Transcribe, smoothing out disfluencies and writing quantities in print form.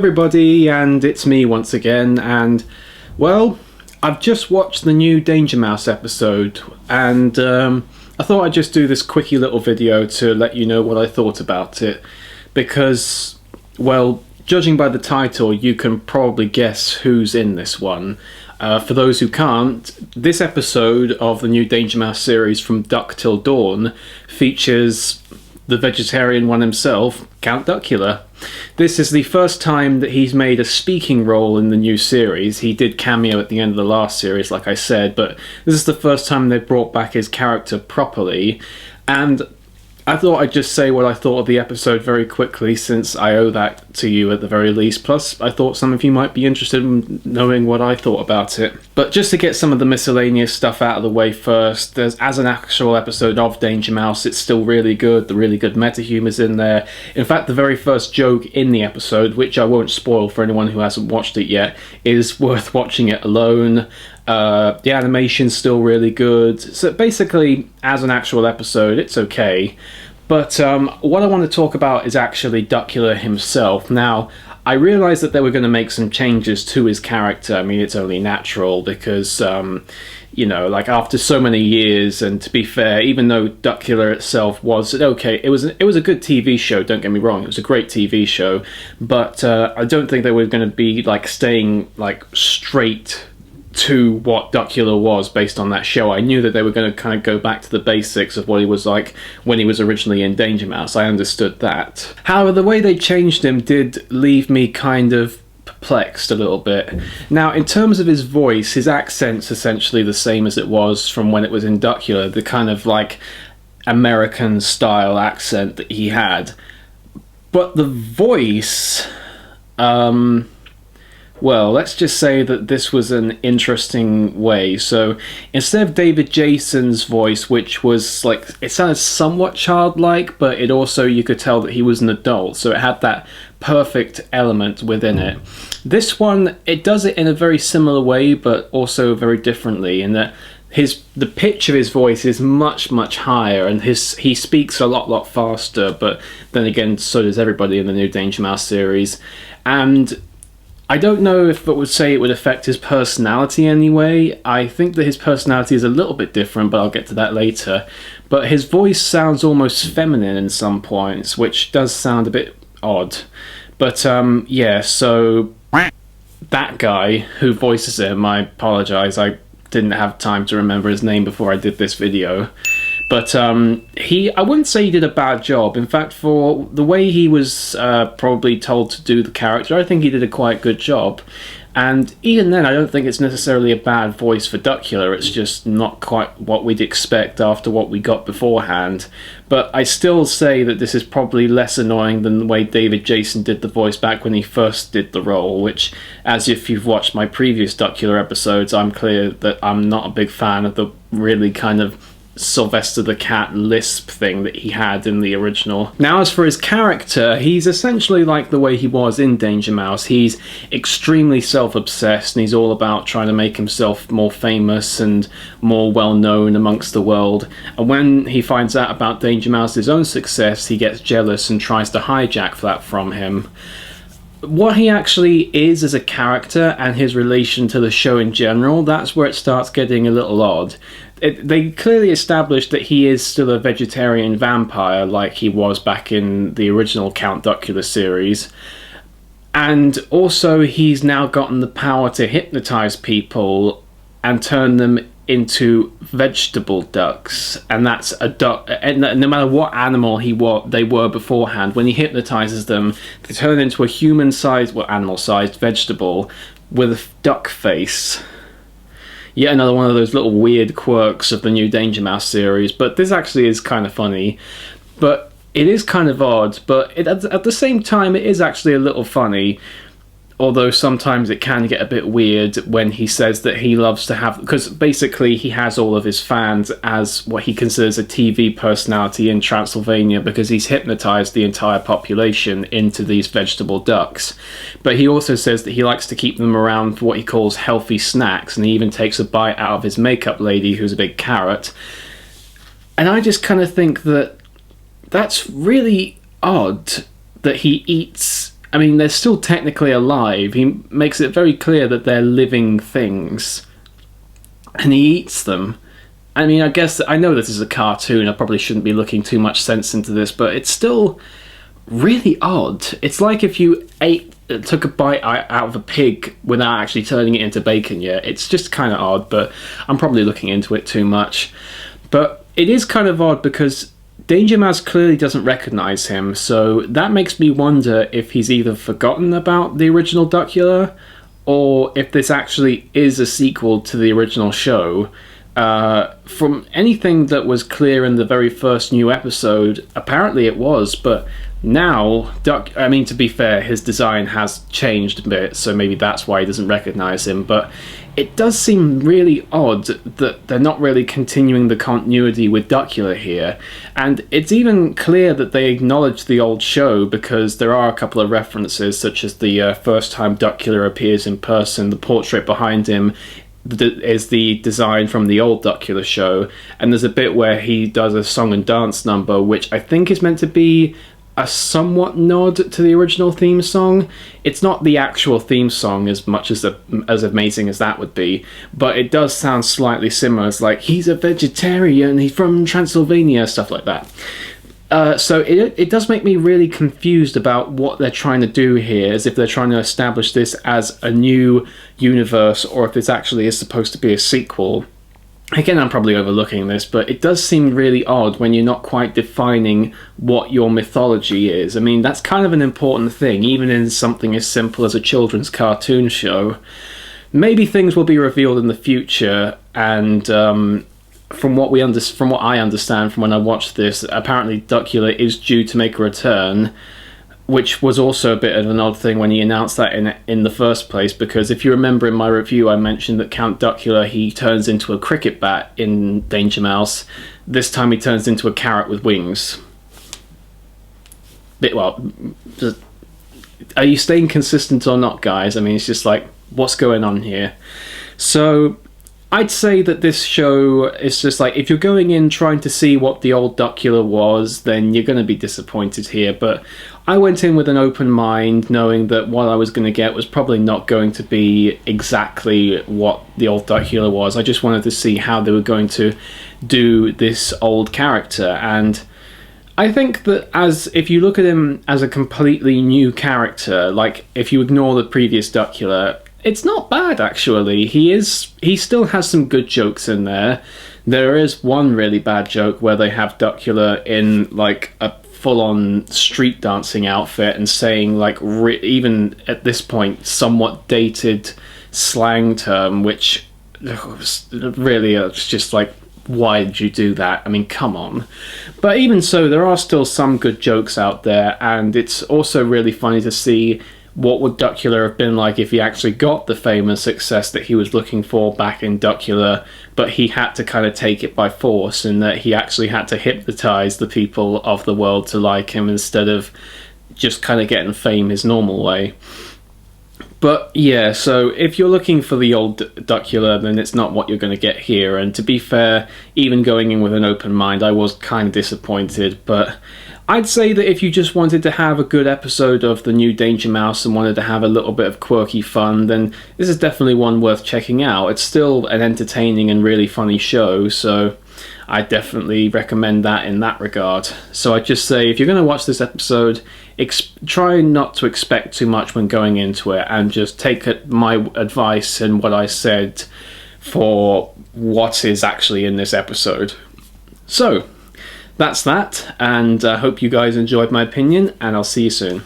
everybody, and it's me once again, and well, I've just watched the new Danger Mouse episode, and I thought I'd just do this quickie little video to let you know what I thought about it, because, well, judging by the title, you can probably guess who's in this one. For those who can't, this episode of the new Danger Mouse series, From Duck Till Dawn, features the vegetarian one himself, Count Duckula. This is the first time that he's made a speaking role in the new series. He did cameo at the end of the last series, like I said, but this is the first time they've brought back his character properly, and I thought I'd just say what I thought of the episode very quickly, since I owe that to you at the very least. Plus, I thought some of you might be interested in knowing what I thought about it. But just to get some of the miscellaneous stuff out of the way first, as an actual episode of Danger Mouse, it's still really good. The really good meta-humor's in there. In fact, the very first joke in the episode, which I won't spoil for anyone who hasn't watched it yet, is worth watching it alone. The animation's still really good. So basically, as an actual episode, it's okay. But what I want to talk about is actually Duckula himself. Now, I realised that they were going to make some changes to his character. I mean, it's only natural because, you know, like after so many years, and to be fair, even though Duckula itself was okay, it was a good TV show, don't get me wrong, it was a great TV show, but I don't think they were going to be like staying like straight to what Duckula was based on that show. I knew that they were going to kind of go back to the basics of what he was like when he was originally in Danger Mouse. I understood that. However, the way they changed him did leave me kind of perplexed a little bit. Now, in terms of his voice, his accent's essentially the same as it was from when it was in Duckula, the kind of like American style accent that he had. But the voice, well, let's just say that this was an interesting way. So instead of David Jason's voice, which was like, it sounded somewhat childlike, but it also, you could tell that he was an adult, so it had that perfect element within it. This one, it does it in a very similar way, but also very differently, in that the pitch of his voice is much higher, and he speaks a lot faster, but then again, so does everybody in the new Danger Mouse series. And I don't know if it would say it would affect his personality anyway. I think that his personality is a little bit different, but I'll get to that later. But his voice sounds almost feminine in some points, which does sound a bit odd. But yeah, so that guy who voices him, I apologise, I didn't have time to remember his name before I did this video. But I wouldn't say he did a bad job. In fact, for the way he was probably told to do the character, I think he did a quite good job. And even then, I don't think it's necessarily a bad voice for Duckula. It's just not quite what we'd expect after what we got beforehand. But I still say that this is probably less annoying than the way David Jason did the voice back when he first did the role, which, as if you've watched my previous Duckula episodes, I'm clear that I'm not a big fan of the really kind of Sylvester the Cat lisp thing that he had in the original. Now, as for his character, he's essentially like the way he was in Danger Mouse. He's extremely self-obsessed, and he's all about trying to make himself more famous and more well-known amongst the world. And when he finds out about Danger Mouse's own success, he gets jealous and tries to hijack that from him. What he actually is as a character and his relation to the show in general, that's where it starts getting a little odd. They clearly established that he is still a vegetarian vampire like he was back in the original Count Duckula series. And also he's now gotten the power to hypnotize people and turn them into vegetable ducks. And that's a duck, and no matter what animal they were beforehand, when he hypnotizes them, they turn into a human-sized, well, animal-sized vegetable with a duck face. Yet another one of those little weird quirks of the new Danger Mouse series, but this actually is kind of funny. But it is kind of odd, but at the same time it is actually a little funny, although sometimes it can get a bit weird when he says that he loves to have, because basically he has all of his fans as what he considers a TV personality in Transylvania, because he's hypnotized the entire population into these vegetable ducks. But he also says that he likes to keep them around for what he calls healthy snacks, and he even takes a bite out of his makeup lady, who's a big carrot. And I just kind of think that that's really odd that he eats I mean, they're still technically alive. He makes it very clear that they're living things, and he eats them. I mean, I guess I know this is a cartoon. I probably shouldn't be looking too much sense into this, but it's still really odd. It's like if you took a bite out of a pig without actually turning it into bacon yet. It's just kind of odd, but I'm probably looking into it too much. But it is kind of odd because Danger Mouse clearly doesn't recognize him, so that makes me wonder if he's either forgotten about the original Duckula, or if this actually is a sequel to the original show. From anything that was clear in the very first new episode, apparently it was, but now, to be fair, his design has changed a bit, so maybe that's why he doesn't recognize him, but it does seem really odd that they're not really continuing the continuity with Duckula here, and it's even clear that they acknowledge the old show, because there are a couple of references, such as the first time Duckula appears in person, the portrait behind him is the design from the old Duckula show, and there's a bit where he does a song and dance number, which I think is meant to be a somewhat nod to the original theme song. It's not the actual theme song as much as amazing as that would be, but it does sound slightly similar. It's like, he's a vegetarian, he's from Transylvania, stuff like that. So it does make me really confused about what they're trying to do here, as if they're trying to establish this as a new universe, or if this actually is supposed to be a sequel. Again, I'm probably overlooking this, but it does seem really odd when you're not quite defining what your mythology is. I mean, that's kind of an important thing, even in something as simple as a children's cartoon show. Maybe things will be revealed in the future, and from what I understand from when I watched this, apparently Duckula is due to make a return, which was also a bit of an odd thing when he announced that in the first place, because if you remember in my review I mentioned that Count Duckula, he turns into a cricket bat in Danger Mouse. This time he turns into a carrot with wings. Are you staying consistent or not, guys? I mean, it's just like, what's going on here? So I'd say that this show is just like, if you're going in trying to see what the old Duckula was, then you're going to be disappointed here, but I went in with an open mind, knowing that what I was going to get was probably not going to be exactly what the old Duckula was. I just wanted to see how they were going to do this old character, and I think that if you look at him as a completely new character, like if you ignore the previous Duckula, it's not bad, actually. He still has some good jokes in there. There is one really bad joke where they have Duckula in like a full-on street dancing outfit and saying like even at this point somewhat dated slang term, which really it's just like, why did you do that? I mean, come on. But even so, there are still some good jokes out there, and it's also really funny to see what would Duckula have been like if he actually got the fame and success that he was looking for back in Duckula, but he had to kind of take it by force, and that he actually had to hypnotize the people of the world to like him instead of just kind of getting fame his normal way. But yeah, so if you're looking for the old Duckula, then it's not what you're going to get here. And to be fair, even going in with an open mind, I was kind of disappointed. But I'd say that if you just wanted to have a good episode of the new Danger Mouse and wanted to have a little bit of quirky fun, then this is definitely one worth checking out. It's still an entertaining and really funny show, so I definitely recommend that in that regard. So I'd just say, if you're going to watch this episode, try not to expect too much when going into it, and just take my advice and what I said for what is actually in this episode. So that's that, and I hope you guys enjoyed my opinion, and I'll see you soon.